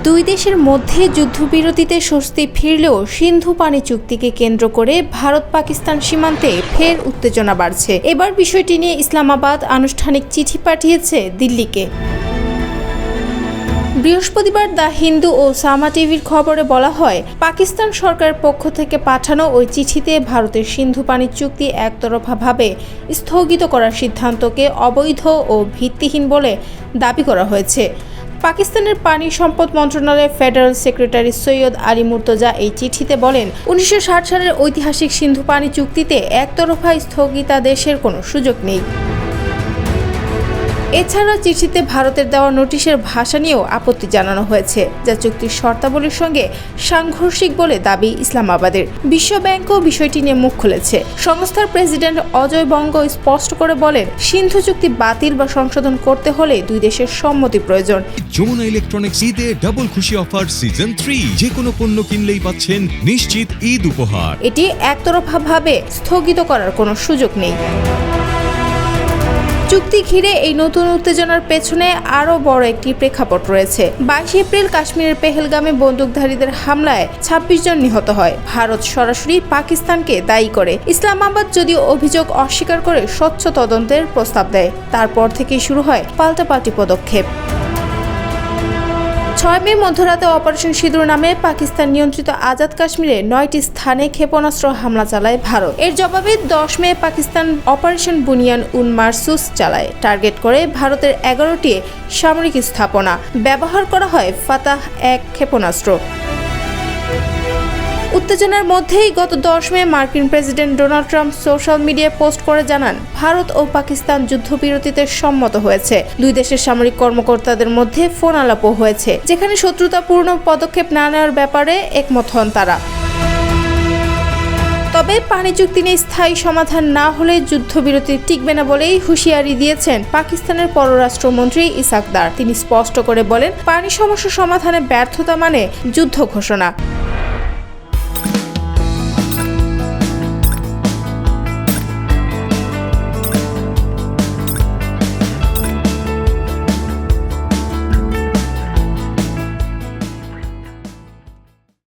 দুই দেশের মধ্যে যুদ্ধবিরতিতে স্বস্তি ফিরলেও সিন্ধু পানি চুক্তিকে কেন্দ্র করে ভারত পাকিস্তান সীমান্তে ফের উত্তেজনা বাড়ছে। এবার বিষয়টি নিয়ে ইসলামাবাদ আনুষ্ঠানিক চিঠি পাঠিয়েছে দিল্লিকে। বৃহস্পতিবার দ্য হিন্দু ও সামা টিভির খবরে বলা হয়, পাকিস্তান সরকারের পক্ষ থেকে পাঠানো ওই চিঠিতে ভারতের সিন্ধু পানি চুক্তি একতরফাভাবে স্থগিত করার সিদ্ধান্তকে অবৈধ ও ভিত্তিহীন বলে দাবি করা হয়েছে। পাকিস্তানের পানি সম্পদ মন্ত্রণালয়ের ফেডারেল সেক্রেটারি সৈয়দ আলী মুর্তজা এই চিঠিতে বলেন, 1960 সালের ঐতিহাসিক সিন্ধু পানি চুক্তিতে একতরফা স্থগিতাদেশের কোনো সুযোগ নেই। এছাড়া চিঠিতে ভারতের দেওয়া নোটিশের ভাষা নিয়েও আপত্তি জানানো হয়েছে, যা চুক্তির শর্তাবলীর সঙ্গে সাংঘর্ষিক বলে দাবি ইসলামাবাদের। বিশ্ব ব্যাংকও বিষয়টি নিয়ে মুখ খুলেছে। সংস্থার প্রেসিডেন্ট অজয় বঙ্গ স্পষ্ট করে বলেন, সিন্ধু চুক্তি বাতিল বা সংশোধন করতে হলে দুই দেশের সম্মতি প্রয়োজন। যমুনা ইলেকট্রনিক্স ঈদে ডাবল খুশি অফার সিজন 3, যে কোনো পণ্য কিনলেই পাচ্ছেন নিশ্চিত ঈদ উপহার। এটি একতরফাভাবে স্থগিত করার কোনো সুযোগ নেই। চুক্তি ঘিরে এই নতুন উত্তেজনার পেছনে আরও বড় একটি প্রেক্ষাপট রয়েছে। 22 এপ্রিল কাশ্মীরের পেহেলগামে বন্দুকধারীদের হামলায় 26 জন নিহত হয়। ভারত সরাসরি পাকিস্তানকে দায়ী করে। ইসলামাবাদ যদিও অভিযোগ অস্বীকার করে স্বচ্ছ তদন্তের প্রস্তাব দেয়। তারপর থেকেই শুরু হয় পাল্টাপাল্টি পদক্ষেপ। 6 মে মধ্যরাতে অপারেশন সিঁদুর নামে পাকিস্তান নিয়ন্ত্রিত আজাদ কাশ্মীরে 9টি স্থানে ক্ষেপণাস্ত্র হামলা চালায় ভারত। এর জবাবে 10 মে পাকিস্তান অপারেশন বুনিয়ান উন মারসুস চালায়। টার্গেট করে ভারতের 11টি সামরিক স্থাপনা। ব্যবহার করা হয় ফাতাহ 1 ক্ষেপণাস্ত্র। উত্তেজনার মধ্যেই গত 10 মে মার্কিন প্রেসিডেন্ট ডোনাল্ড ট্রাম্প সোশ্যাল মিডিয়ায় পোস্ট করে জানান, ভারত ও পাকিস্তান যুদ্ধবিরতিতে সম্মত হয়েছে। দুই দেশের সামরিক কর্মকর্তাদের মধ্যে ফোন আলাপও হয়েছে, যেখানে শত্রুতাপূর্ণ পদক্ষেপ না নেওয়ার ব্যাপারে একমত হন তারা। তবে পানি চুক্তি নিয়ে স্থায়ী সমাধান না হলে যুদ্ধবিরতি টিকবে না বলেই হুঁশিয়ারি দিয়েছেন পাকিস্তানের পররাষ্ট্রমন্ত্রী ইসাক দার। তিনি স্পষ্ট করে বলেন, পানি সমস্যা সমাধানে ব্যর্থতা মানে যুদ্ধ ঘোষণা।